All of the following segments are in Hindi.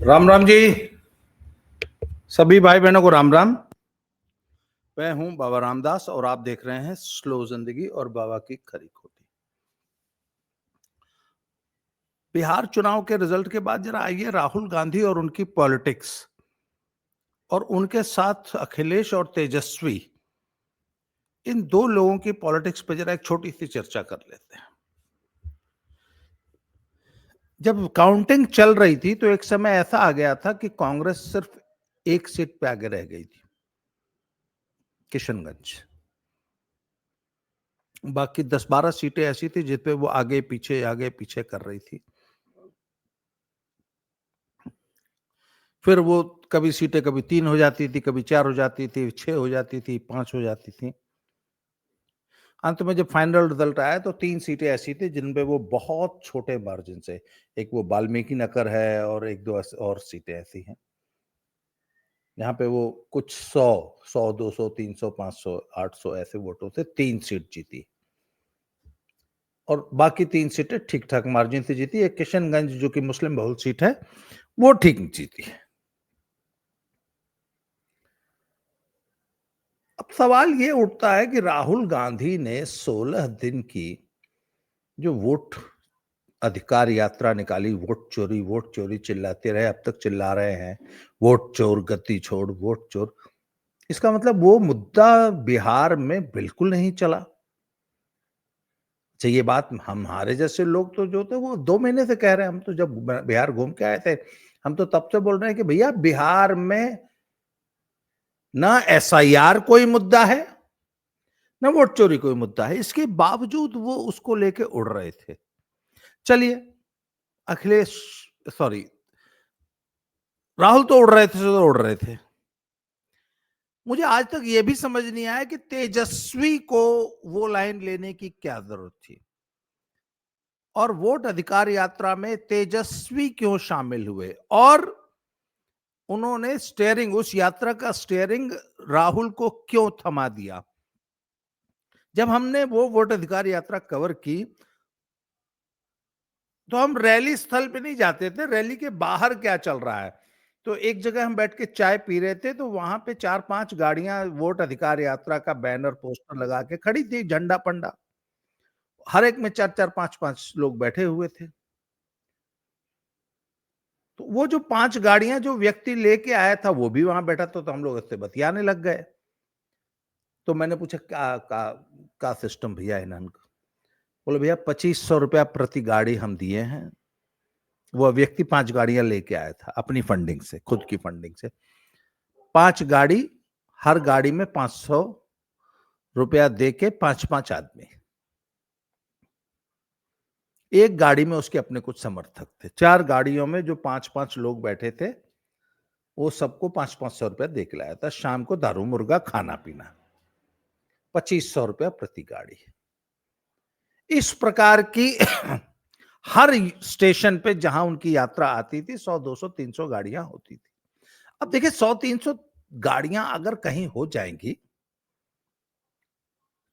राम राम जी। सभी भाई बहनों को राम राम। मैं हूं बाबा रामदास और आप देख रहे हैं स्लो जिंदगी और बाबा की खरी खोटी। बिहार चुनाव के रिजल्ट के बाद जरा आइए राहुल गांधी और उनकी पॉलिटिक्स और उनके साथ अखिलेश और तेजस्वी, इन दो लोगों की पॉलिटिक्स पर जरा एक छोटी सी चर्चा कर लेते हैं। जब काउंटिंग चल रही थी तो एक समय ऐसा आ गया था कि कांग्रेस सिर्फ एक सीट पे आगे रह गई थी, किशनगंज। बाकी 10-12 सीटें ऐसी थी जिस पे वो आगे पीछे कर रही थी। फिर वो कभी सीटें कभी 3 हो जाती थी, कभी 4 हो जाती थी, 6 हो जाती थी, 5 हो जाती थी। अंत में जब फाइनल रिजल्ट आया तो 3 सीटें ऐसी थी जिन पे वो बहुत छोटे मार्जिन से, एक वो वाल्मीकि नगर है और 1-2 और सीटें ऐसी हैं यहाँ पे वो कुछ 100, 200, 300, 500, 800 ऐसे वोटों से 3 सीट जीती और बाकी 3 सीटें ठीक ठाक मार्जिन से जीती। एक किशनगंज जो कि मुस्लिम बहुल सीट है वो ठीक जीती। अब सवाल ये उठता है कि राहुल गांधी ने 16 दिन की जो वोट अधिकार यात्रा निकाली, वोट चोरी चिल्लाते रहे, अब तक चिल्ला रहे हैं वोट चोर गति छोड़ वोट चोर। इसका मतलब वो मुद्दा बिहार में बिल्कुल नहीं चला। अच्छा, ये बात हमारे जैसे लोग तो जो थे वो 2 महीने से कह रहे हैं। हम तो जब बिहार घूम के आए थे हम तो तब से बोल रहे हैं कि भैया बिहार में ना एसआईआर कोई मुद्दा है ना वोट चोरी कोई मुद्दा है, इसके बावजूद वो उसको लेके उड़ रहे थे। चलिए, अखिलेश सॉरी राहुल तो उड़ रहे थे तो उड़ रहे थे। मुझे आज तक ये भी समझ नहीं आया कि तेजस्वी को वो लाइन लेने की क्या जरूरत थी और वोट अधिकार यात्रा में तेजस्वी क्यों शामिल हुए और उन्होंने स्टीयरिंग, उस यात्रा का स्टीयरिंग राहुल को क्यों थमा दिया। जब हमने वो वोट अधिकार यात्रा कवर की तो हम रैली स्थल पे नहीं जाते थे, रैली के बाहर क्या चल रहा है। तो एक जगह हम बैठ के चाय पी रहे थे तो वहां पे 4-5 गाड़ियां वोट अधिकार यात्रा का बैनर पोस्टर लगा के खड़ी थी, झंडा पंडा, हर एक में 4-4, 5-5 लोग बैठे हुए थे। तो वो जो 5 गाड़ियां जो व्यक्ति लेके आया था वो भी वहां बैठा था, तो हम लोग उससे बतियाने लग गए। तो मैंने पूछा क्या सिस्टम भैया इन्होंने। बोले भैया 2500 रुपया प्रति गाड़ी हम दिए हैं। वो व्यक्ति 5 गाड़ियां लेके आया था अपनी फंडिंग से, खुद की फंडिंग से। 5 गाड़ी, हर गाड़ी में 500 रुपया दे के 5-5 आदमी। एक गाड़ी में उसके अपने कुछ समर्थक थे। 4 गाड़ियों में जो 5-5 लोग बैठे थे वो सबको 500-500 रुपया दे के लाया था। शाम को दारू मुर्गा खाना पीना, 2500 रुपया प्रति गाड़ी। इस प्रकार की हर स्टेशन पे जहां उनकी यात्रा आती थी 100, 200, 300 गाड़ियां होती थी। अब देखिए 100-300 गाड़ियां अगर कहीं हो जाएंगी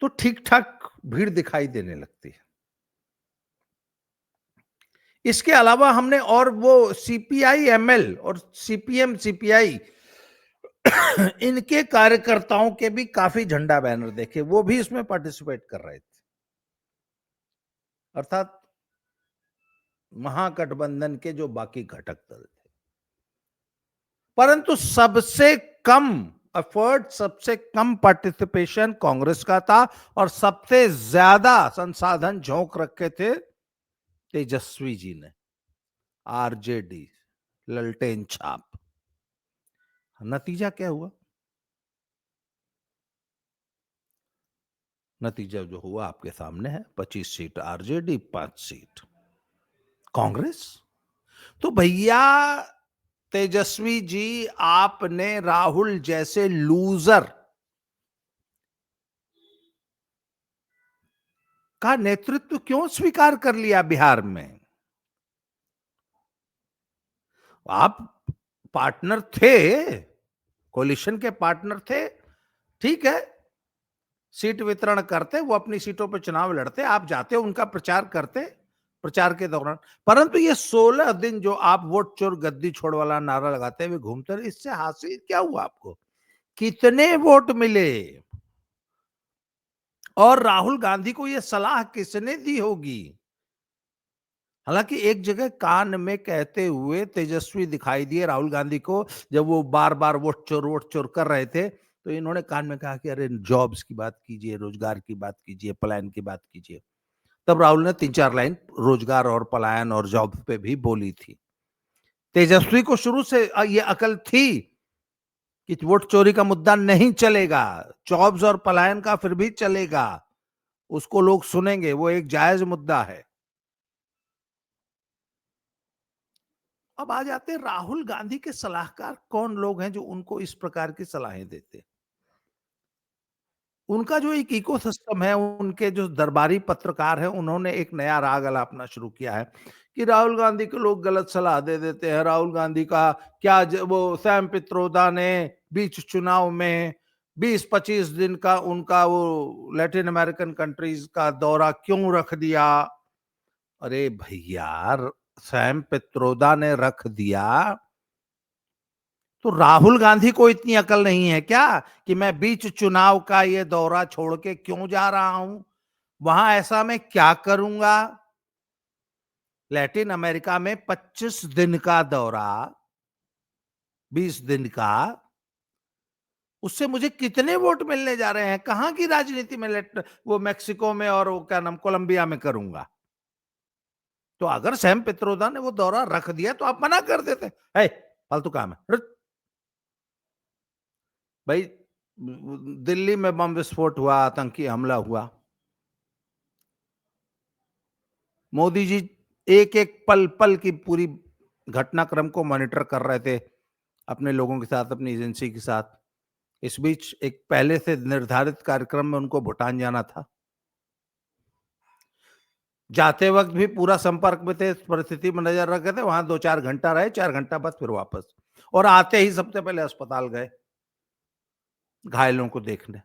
तो ठीक ठाक भीड़ दिखाई देने लगती है। इसके अलावा हमने और वो सीपीआई एमएल और सीपीएम सीपीआई इनके कार्यकर्ताओं के भी काफी झंडा बैनर देखे, वो भी इसमें पार्टिसिपेट कर रहे थे। अर्थात महागठबंधन के जो बाकी घटक दल थे, परंतु सबसे कम एफर्ट, सबसे कम पार्टिसिपेशन कांग्रेस का था और सबसे ज्यादा संसाधन झोंक रखे थे तेजस्वी जी ने। आरजेडी, ललटेन छाप। नतीजा क्या हुआ? नतीजा जो हुआ आपके सामने है। 25 सीट आरजेडी, 5 सीट कांग्रेस। तो भैया तेजस्वी जी, आपने राहुल जैसे लूजर का नेतृत्व क्यों स्वीकार कर लिया बिहार में? आप पार्टनर थे, कोलिशन के पार्टनर थे, ठीक है, सीट वितरण करते, वो अपनी सीटों पर चुनाव लड़ते, आप जाते उनका प्रचार करते, प्रचार के दौरान। परंतु ये 16 दिन जो आप वोट चोर गद्दी छोड़ वाला नारा लगाते हुए घूमते रहे, इससे हासिल क्या हुआ आपको? कितने वोट मिले? और राहुल गांधी को ये सलाह किसने दी होगी? हालांकि एक जगह कान में कहते हुए तेजस्वी दिखाई दिए राहुल गांधी को, जब वो बार बार वोट चोर कर रहे थे, तो इन्होंने कान में कहा कि अरे जॉब्स की बात कीजिए, रोजगार की बात कीजिए, पलायन की बात कीजिए। तब राहुल ने 3-4 लाइन रोजगार और पलायन और जॉब पे भी बोली थी। तेजस्वी को शुरू से ये अकल थी कि वोट चोरी का मुद्दा नहीं चलेगा, जॉब्स और पलायन का फिर भी चलेगा, उसको लोग सुनेंगे, वो एक जायज मुद्दा है। अब आ जाते हैं राहुल गांधी के सलाहकार कौन लोग हैं जो उनको इस प्रकार की सलाहें देते हैं। उनका जो एक इकोसिस्टम है, उनके जो दरबारी पत्रकार हैं, उन्होंने एक नया राग अलापना शुरू किया है कि राहुल गांधी को लोग गलत सलाह दे देते हैं। राहुल गांधी का क्या वो सैम पित्रोदा ने बीच चुनाव में 20-25 दिन का उनका वो लैटिन अमेरिकन कंट्रीज का दौरा क्यों रख दिया? अरे भैया, सैम पित्रोदा ने रख दिया तो राहुल गांधी को इतनी अकल नहीं है क्या कि मैं बीच चुनाव का ये दौरा छोड़ के क्यों जा रहा हूं? वहां ऐसा मैं क्या करूंगा? लैटिन अमेरिका में 25 दिन का दौरा, 20 दिन का, उससे मुझे कितने वोट मिलने जा रहे हैं? कहां की राजनीति में वो मेक्सिको में और वो क्या नाम कोलंबिया में करूंगा? तो अगर सैम पित्रोदा ने वो दौरा रख दिया तो आप मना कर देते, है फालतू काम है भाई। दिल्ली में बम विस्फोट हुआ, आतंकी हमला हुआ, मोदी जी एक एक पल पल की पूरी घटनाक्रम को मॉनिटर कर रहे थे अपने लोगों के साथ, अपनी एजेंसी के साथ। इस बीच एक पहले से निर्धारित कार्यक्रम में उनको भूटान जाना था। जाते वक्त भी पूरा संपर्क में थे, परिस्थिति में नजर रखे थे, वहां 2-4 घंटा रहे, 4 घंटा बाद फिर वापस। और आते ही सबसे पहले अस्पताल गए घायलों को देखने।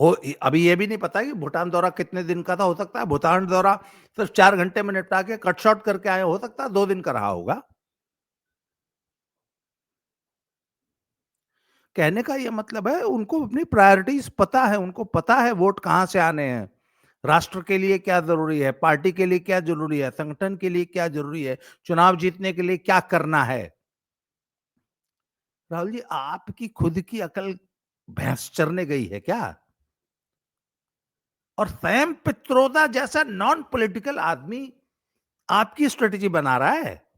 हो अभी ये भी नहीं पता कि भूटान दौरा कितने दिन का था। हो सकता है भूटान दौरा सिर्फ 4 घंटे में निपटा के कट शॉट करके आए, हो सकता है 2 दिन का रहा होगा। कहने का ये मतलब है उनको अपनी प्रायोरिटीज पता है, उनको पता है वोट कहां से आने हैं, राष्ट्र के लिए क्या जरूरी है, पार्टी के लिए क्या जरूरी है, संगठन के लिए क्या जरूरी है, चुनाव जीतने के लिए क्या करना है। राहुल जी, आपकी खुद की अकल भैंस चरने गई है क्या? और सैम पित्रोदा जैसा नॉन पॉलिटिकल आदमी आपकी स्ट्रेटेजी बना रहा है,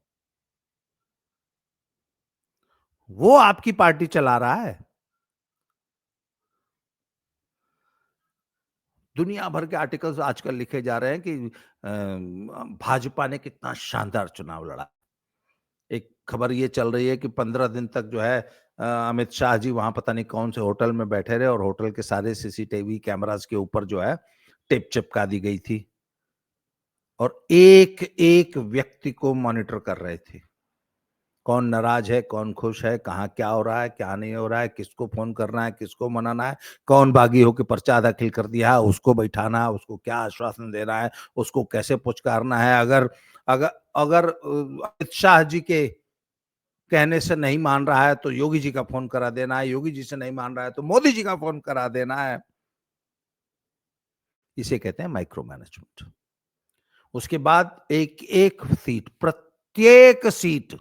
वो आपकी पार्टी चला रहा है। दुनिया भर के आर्टिकल्स आजकल लिखे जा रहे हैं कि भाजपा ने कितना शानदार चुनाव लड़ा। एक खबर ये चल रही है कि 15 दिन तक जो है अमित शाह जी वहां पता नहीं कौन से होटल में बैठे रहे और होटल के सारे सीसीटीवी कैमरास के ऊपर जो है टेप चिपका दी गई थी और एक एक व्यक्ति को मॉनिटर कर रहे थे। कौन नाराज है, कौन खुश है, कहाँ क्या हो रहा है, क्या नहीं हो रहा है, किसको फोन करना है, किसको मनाना है, कौन बागी होकर पर्चा दाखिल कर दिया है, उसको बैठाना है, उसको क्या आश्वासन देना है, उसको कैसे पुचकारना है। अगर अगर अगर अमित शाह जी के कहने से नहीं मान रहा है तो योगी जी का फोन करा देना है, योगी जी से नहीं मान रहा है तो मोदी जी का फोन करा देना है। इसे कहते हैं माइक्रो मैनेजमेंट। उसके बाद एक एक सीट, प्रत्येक सीट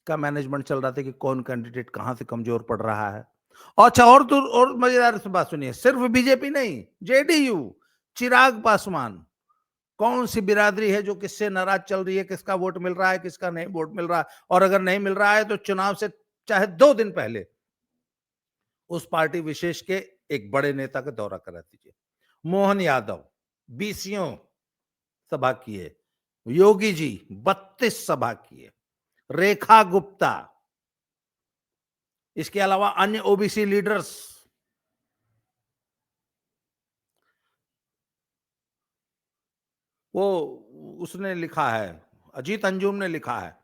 का मैनेजमेंट चल रहा था कि कौन कैंडिडेट कहां से कमजोर पड़ रहा है। अच्छा, और तो और मजेदार से बात सुनिए, सिर्फ बीजेपी नहीं, जेडीयू, चिराग पासवान, कौन सी बिरादरी है जो किससे नाराज चल रही है, किसका वोट मिल रहा है, किसका नहीं वोट मिल रहा है, और अगर नहीं मिल रहा है तो चुनाव से चाहे 2 दिन पहले उस पार्टी विशेष के एक बड़े नेता का दौरा करा दीजिए। मोहन यादव 20 सभा किए, योगी जी 32 सभा किए, रेखा गुप्ता, इसके अलावा अन्य ओबीसी लीडर्स, वो उसने लिखा है, अजीत अंजुम ने लिखा है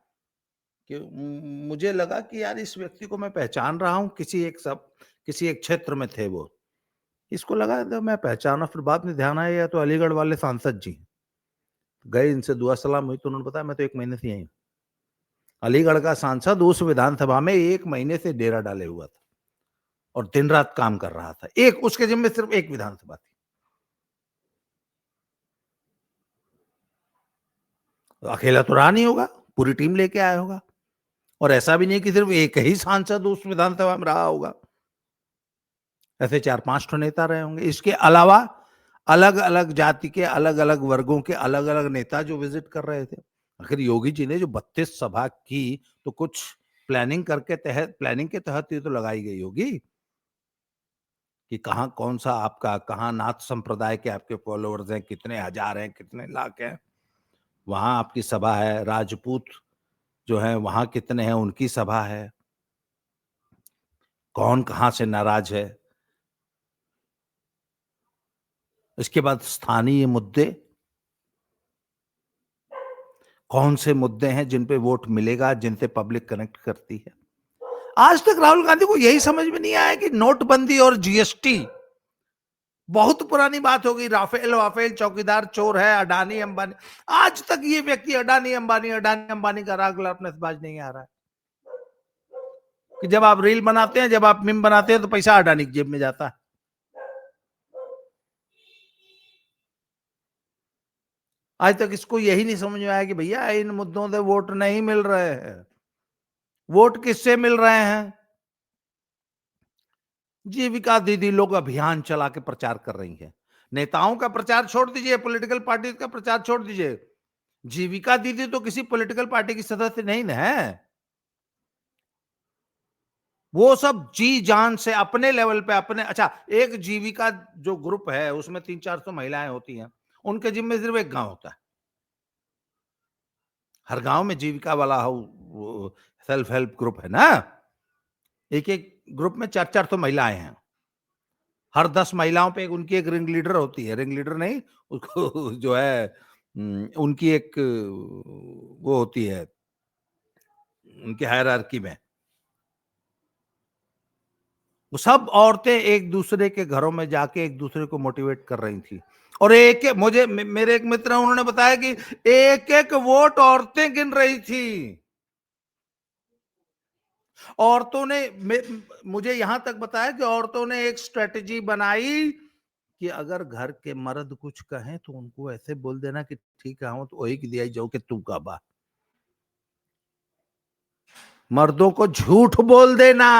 कि मुझे लगा कि यार इस व्यक्ति को मैं पहचान रहा हूं, किसी एक क्षेत्र में थे वो। इसको लगा तो मैं पहचाना, फिर बाद में ध्यान आया, या तो अलीगढ़ वाले सांसद जी। गए, इनसे दुआ सलाम हुई तो उन्होंने बताया मैं तो 1 महीने से यहीं हूँ। अलीगढ़ का सांसद उस विधानसभा में 1 महीने से डेरा डाले हुआ था और दिन-रात काम कर रहा था। एक उसके ज़िम्मे सिर्फ 1 विधानसभा थी। तो अकेला तो रहा नहीं होगा, पूरी टीम लेके आया होगा। और ऐसा भी नहीं कि सिर्फ एक ही सांसद उस विधानसभा में रहा होगा। ऐसे 4-5 ठो नेता रहे होंगे। इसके अलावा अलग-अलग जाति के, अलग-अलग वर्गों के अलग-अलग नेता जो विज़िट कर रहे थे। आखिर योगी जी ने जो 32 सभा की, तो कुछ प्लानिंग के तहत ये तो लगाई गई होगी कि कहाँ कौन-सा आपका, कहाँ नाथ संप्रदाय के आपके फॉलोवर्स हैं, कितने हज़ार हैं, कितने लाख हैं। वहाँ आपकी सभा है, राजपूत जो हैं वहाँ कितने हैं, उनकी सभा है। कौन कहाँ से नाराज़ है। इसके बाद स्थानीय मुद्दे, कौन से मुद्दे हैं जिन पे वोट मिलेगा, जिनसे पब्लिक कनेक्ट करती है। आज तक राहुल गांधी को यही समझ में नहीं आया कि नोटबंदी और जीएसटी बहुत पुरानी बात हो गई। राफेल वाफेल चौकीदार चोर है, अडानी अंबानी। आज तक ये व्यक्ति अडानी अंबानी का राग अपने से बाज नहीं आ रहा है कि जब आप रील बनाते हैं, जब आप मीम बनाते हैं, तो पैसा अडानी की जेब में जाता है। आज तक इसको यही नहीं समझ में आया कि भैया इन मुद्दों से वोट नहीं मिल रहे हैं। वोट किससे मिल रहे हैं? जीविका दीदी लोग अभियान चला के प्रचार कर रही हैं। नेताओं का प्रचार छोड़ दीजिए, पॉलिटिकल पार्टी का प्रचार छोड़ दीजिए। जीविका दीदी तो किसी पॉलिटिकल पार्टी की सदस्य नहीं ना है। वो सब जी जान से अपने लेवल पे, अपने, अच्छा, एक जीविका जो ग्रुप है उसमें 300-400 महिलाएं होती हैं। उनके जिम्मे सिर्फ एक गांव होता है। हर गांव में जीविका वाला हो, सेल्फ हेल्प ग्रुप है ना। एक एक ग्रुप में 400-400 महिलाएं हैं। हर 10 महिलाओं पे उनकी एक रिंग लीडर होती है। रिंग लीडर नहीं, उसको जो है उनकी एक वो होती है उनकी हायरार्की में। वो सब औरतें एक दूसरे के घरों में जाके एक दूसरे को मोटिवेट कर रही थी। और एक एक मुझे मेरे एक मित्र हैं, उन्होंने बताया कि एक एक वोट औरतें गिन रही थी। औरतों ने मुझे यहां तक बताया कि औरतों ने एक स्ट्रेटेजी बनाई कि अगर घर के मर्द कुछ कहें तो उनको ऐसे बोल देना कि ठीक है, तो वही की दिया जाओ कि तू का बा। मर्दों को झूठ बोल देना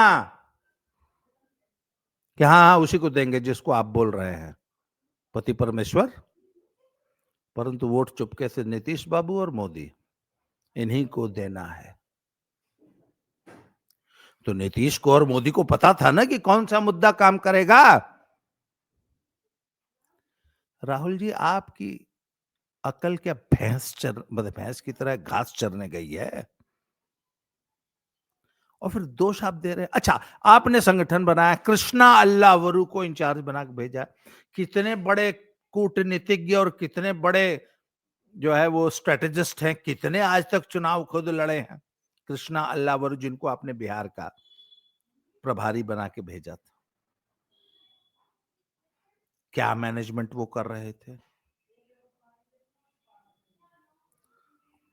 कि हाँ हाँ उसी को देंगे जिसको आप बोल रहे हैं, पति परमेश्वर। परंतु वोट चुपके से नीतीश बाबू और मोदी, इन्हीं को देना है। तो नीतीश को और मोदी को पता था ना कि कौन सा मुद्दा काम करेगा। राहुल जी, आपकी अकल क्या मतलब भैंस की तरह घास चरने गई है? और फिर दोष आप दे रहे हैं। अच्छा, आपने संगठन बनाया, कृष्णा अल्लावरू को इंचार्ज बना के भेजा। कितने बड़े कूटनीतिज्ञ और कितने बड़े जो है वो स्ट्रेटेजिस्ट हैं, कितने आज तक चुनाव खुद लड़े हैं। कृष्णा अल्लावरू, जिनको आपने बिहार का प्रभारी बना के भेजा था, क्या मैनेजमेंट वो कर रहे थे।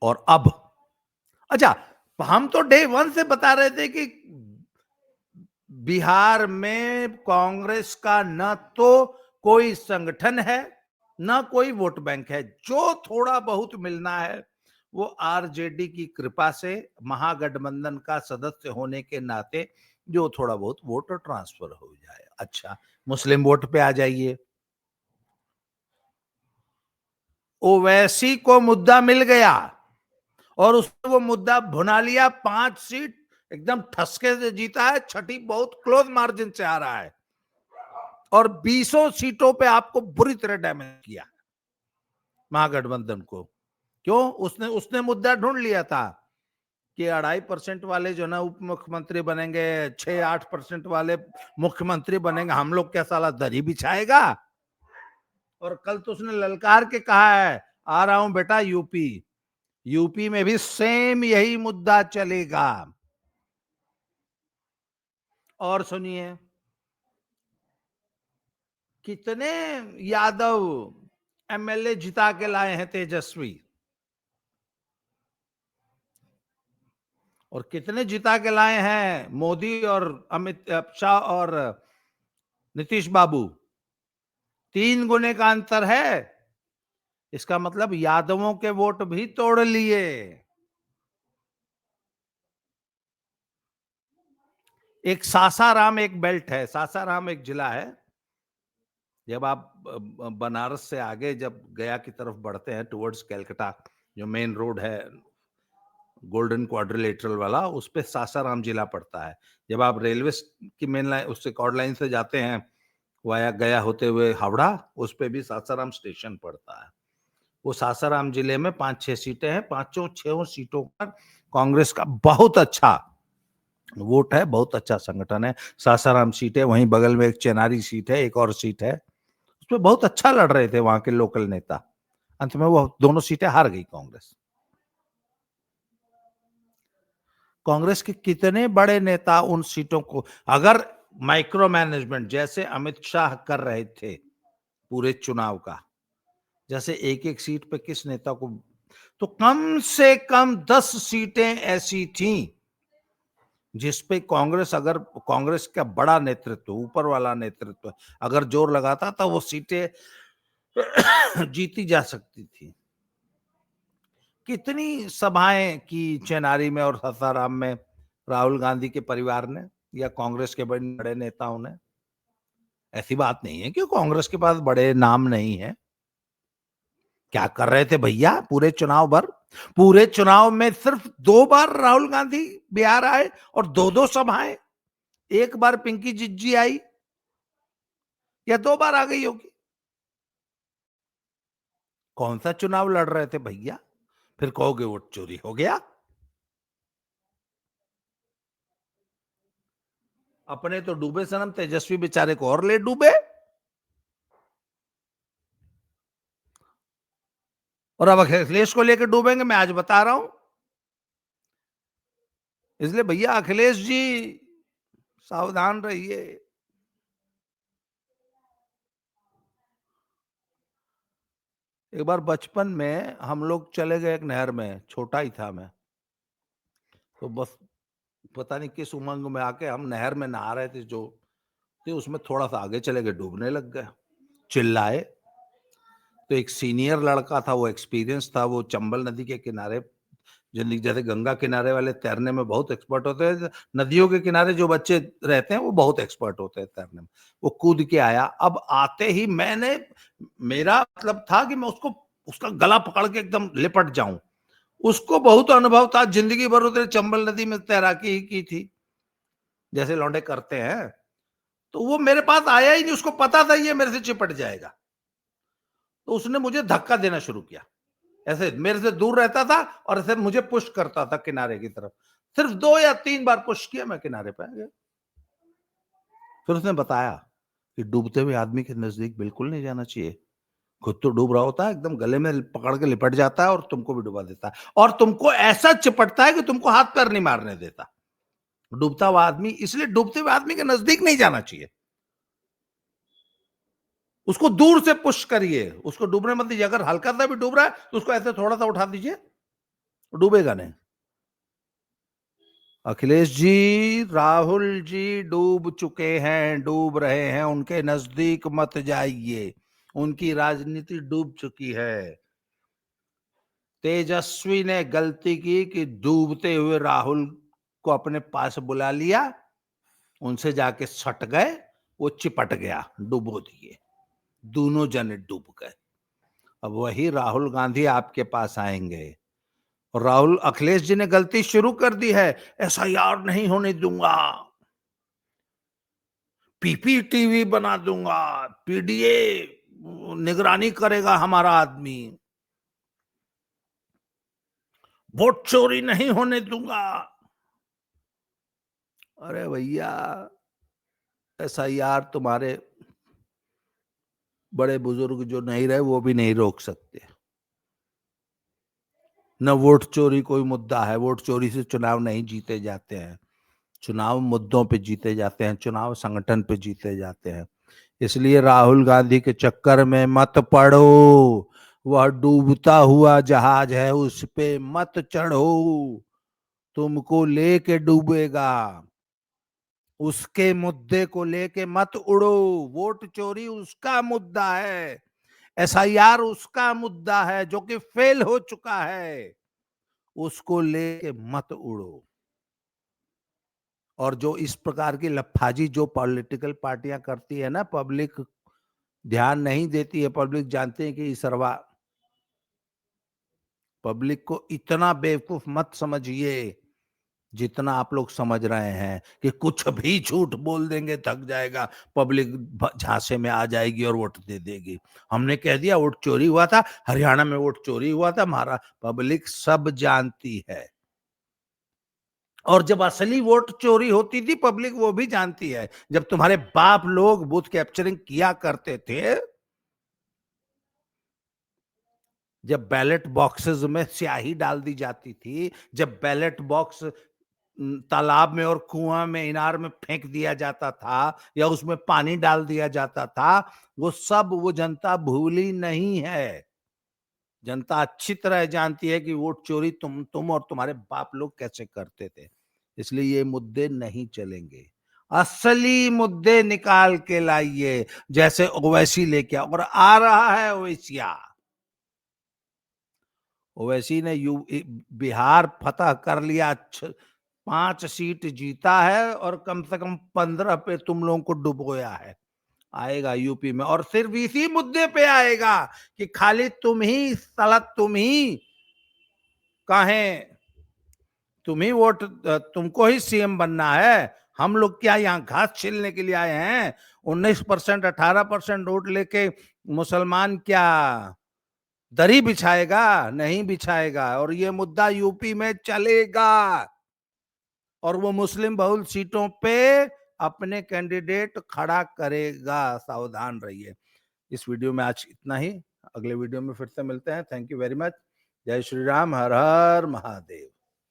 और अब, अच्छा, हम तो डे वन से बता रहे थे कि बिहार में कांग्रेस का न तो कोई संगठन है, न कोई वोट बैंक है। जो थोड़ा बहुत मिलना है वो आरजेडी की कृपा से, महागठबंधन का सदस्य होने के नाते जो थोड़ा बहुत वोट ट्रांसफर हो जाए। अच्छा, मुस्लिम वोट पे आ जाइए। ओवैसी को मुद्दा मिल गया और उसने वो मुद्दा भुना लिया। 5 सीट एकदम ठसके से जीता है, छठी बहुत क्लोज मार्जिन से आ रहा है और 20 सीटों पे आपको बुरी तरह डैमेज किया महागठबंधन को। क्यों? उसने उसने मुद्दा ढूंढ लिया था कि 2.5% वाले जो ना उप मुख्यमंत्री बनेंगे, 6-8% वाले मुख्यमंत्री बनेंगे, हम लोग क्या साला दरी बिछाएगा। और कल तो उसने ललकार के कहा है, आ रहा हूं बेटा यूपी। यूपी में भी सेम यही मुद्दा चलेगा। और सुनिए, कितने यादव एमएलए जिता के लाए हैं तेजस्वी, और कितने जिता के लाए हैं मोदी और अमित शाह और नीतीश बाबू। 3 गुने का अंतर है। इसका मतलब यादवों के वोट भी तोड़ लिए। एक सासाराम एक बेल्ट है, सासाराम एक जिला है। जब आप बनारस से आगे जब गया की तरफ बढ़ते हैं टुवर्ड्स कैलकाटा, जो मेन रोड है गोल्डन क्वाड्रिलेटरल वाला, उस पे सासाराम जिला पड़ता है। जब आप रेलवे की मेन लाइन उससे कॉर्ड लाइन से जाते हैं वाया गया होते हुए हावड़ा, उस पे भी सासाराम स्टेशन पड़ता है। वो सासाराम जिले में 5-6 सीटें हैं। 5-6 सीटों पर कांग्रेस का बहुत अच्छा वोट है, बहुत अच्छा संगठन है। सासाराम सीट है, वहीं बगल में एक चेनारी सीट है, एक और सीट है, उसमें बहुत अच्छा लड़ रहे थे वहां के लोकल नेता। अंत में वो दोनों सीटें हार गई कांग्रेस। कांग्रेस के कितने बड़े नेता उन सीटों को, अगर माइक्रो मैनेजमेंट जैसे अमित शाह कर रहे थे पूरे चुनाव का, जैसे एक एक सीट पे किस नेता को, तो कम से कम 10 सीटें ऐसी थीं जिसपे कांग्रेस, अगर कांग्रेस का बड़ा नेतृत्व, ऊपर वाला नेतृत्व अगर जोर लगाता तो वो सीटें जीती जा सकती थी। कितनी सभाएं की चेनारी में और सासाराम में राहुल गांधी के परिवार ने या कांग्रेस के बड़े बड़े नेताओं ने। ऐसी बात नहीं है कि कांग्रेस के पास बड़े नाम नहीं है। क्या कर रहे थे भैया पूरे चुनाव भर? पूरे चुनाव में सिर्फ 2 बार राहुल गांधी बिहार आए और 2-2 सभाएं। एक बार पिंकी जिज्जी आई या 2 बार आ गई होगी। कौन सा चुनाव लड़ रहे थे भैया? फिर कहोगे वोट चोरी हो गया। अपने तो डूबे सनम, तेजस्वी बेचारे को और ले डूबे। और अब अखिलेश को लेकर डूबेंगे, मैं आज बता रहा हूं। इसलिए भैया अखिलेश जी सावधान रहिए। एक बार बचपन में हम लोग चले गए एक नहर में, छोटा ही था मैं, तो बस पता नहीं किस उमंग में आके हम नहर में नहा रहे थे, जो थे उसमें थोड़ा सा आगे चले गए, डूबने लग गए। चिल्लाए तो एक सीनियर लड़का था, वो एक्सपीरियंस था, वो चंबल नदी के किनारे, जैसे गंगा किनारे वाले तैरने में बहुत एक्सपर्ट होते हैं, नदियों के किनारे जो बच्चे रहते हैं वो बहुत एक्सपर्ट होते हैं तैरने में। वो कूद के आया। अब आते ही मैंने, मेरा मतलब था कि मैं उसको, उसका गला पकड़ के एकदम लिपट जाऊं। उसको बहुत अनुभव था, जिंदगी भर उसने चंबल नदी में तैराकी ही की थी, जैसे लौंडे करते हैं। तो वो मेरे पास आया ही नहीं, उसको पता था ये मेरे से चिपट जाएगा। तो उसने मुझे धक्का देना शुरू किया, ऐसे मेरे से दूर रहता था और ऐसे मुझे पुश करता था किनारे की तरफ। सिर्फ 2 या 3 बार पुश किया, मैं किनारे पे आ गया। फिर उसने बताया कि डूबते हुए आदमी के नजदीक बिल्कुल नहीं जाना चाहिए। खुद तो डूब रहा होता है, एकदम गले में पकड़ के लिपट जाता है और तुमको भी डुबा देता है, और तुमको ऐसा चिपटता है कि तुमको हाथ पैर नहीं मारने देता डूबता हुआ आदमी। इसलिए डूबते हुए आदमी के नजदीक नहीं जाना चाहिए। उसको दूर से पुश करिए, उसको डूबने मत दीजिए। अगर हल्का सा भी डूब रहा है तो उसको ऐसे थोड़ा सा उठा दीजिए, डूबेगा नहीं। अखिलेश जी, राहुल जी डूब चुके हैं, डूब रहे हैं, उनके नजदीक मत जाइए। उनकी राजनीति डूब चुकी है। तेजस्वी ने गलती की कि डूबते हुए राहुल को अपने पास बुला लिया, उनसे जाके सट गए, वो चिपट गया, डुबो दिए, दोनों जने डूब गए। अब वही राहुल गांधी आपके पास आएंगे और राहुल, अखिलेश जी ने गलती शुरू कर दी है, एसआईआर नहीं होने दूंगा, पीपीटीवी बना दूंगा, पीडीए निगरानी करेगा हमारा आदमी, वोट चोरी नहीं होने दूंगा। अरे भैया, एसआईआर तुम्हारे बड़े बुजुर्ग जो नहीं रहे वो भी नहीं रोक सकते। न वोट चोरी कोई मुद्दा है, वोट चोरी से चुनाव नहीं जीते जाते हैं। चुनाव मुद्दों पे जीते जाते हैं, चुनाव संगठन पे जीते जाते हैं। इसलिए राहुल गांधी के चक्कर में मत पड़ो, वह डूबता हुआ जहाज है, उस पे मत चढ़ो, तुमको लेके डूबेगा। उसके मुद्दे को लेके मत उड़ो। वोट चोरी उसका मुद्दा है, एसआईआर उसका मुद्दा है जो कि फेल हो चुका है, उसको लेके मत उड़ो। और जो इस प्रकार की लफाजी जो पॉलिटिकल पार्टियां करती है ना, पब्लिक ध्यान नहीं देती है, पब्लिक जानते हैं कि सरवा, पब्लिक को इतना बेवकूफ मत समझिए जितना आप लोग समझ रहे हैं कि कुछ भी झूठ बोल देंगे थक जाएगा, पब्लिक झांसे में आ जाएगी और वोट दे देगी। हमने कह दिया वोट चोरी हुआ था, हरियाणा में वोट चोरी हुआ था, हमारा पब्लिक सब जानती है। और जब असली वोट चोरी होती थी पब्लिक वो भी जानती है। जब तुम्हारे बाप लोग बूथ कैप्चरिंग किया करते थे, जब बैलेट बॉक्सेस में स्याही डाल दी जाती थी, जब बैलेट बॉक्स तालाब में और कुआं में इनार में फेंक दिया जाता था या उसमें पानी डाल दिया जाता था, वो सब वो जनता भूली नहीं है। जनता अच्छी तरह जानती है कि वोट चोरी तुम और तुम्हारे बाप लोग कैसे करते थे। इसलिए ये मुद्दे नहीं चलेंगे। असली मुद्दे निकाल के लाइए, जैसे ओवैसी लेके और आ रहा है ओवैसिया। ओवैसी ने बिहार फतह कर लिया, 5 सीट जीता है और कम से कम 15 पे तुम लोगों को डुबोया है। आएगा यूपी में और सिर्फ इसी मुद्दे पे आएगा कि खाली तुम ही सलत, तुम ही कहें, तुम ही वोट, तुमको ही सीएम बनना है। हम लोग क्या यहाँ घास छीलने के लिए आए हैं? 19%, 18% वोट लेके मुसलमान क्या दरी बिछाएगा? नहीं बिछाएगा। और ये मुद्दा यूपी में चलेगा और वो मुस्लिम बहुल सीटों पे अपने कैंडिडेट खड़ा करेगा, सावधान रहिए। इस वीडियो में आज इतना ही, अगले वीडियो में फिर से मिलते हैं। Thank you very much. जय श्री राम, हर हर महादेव।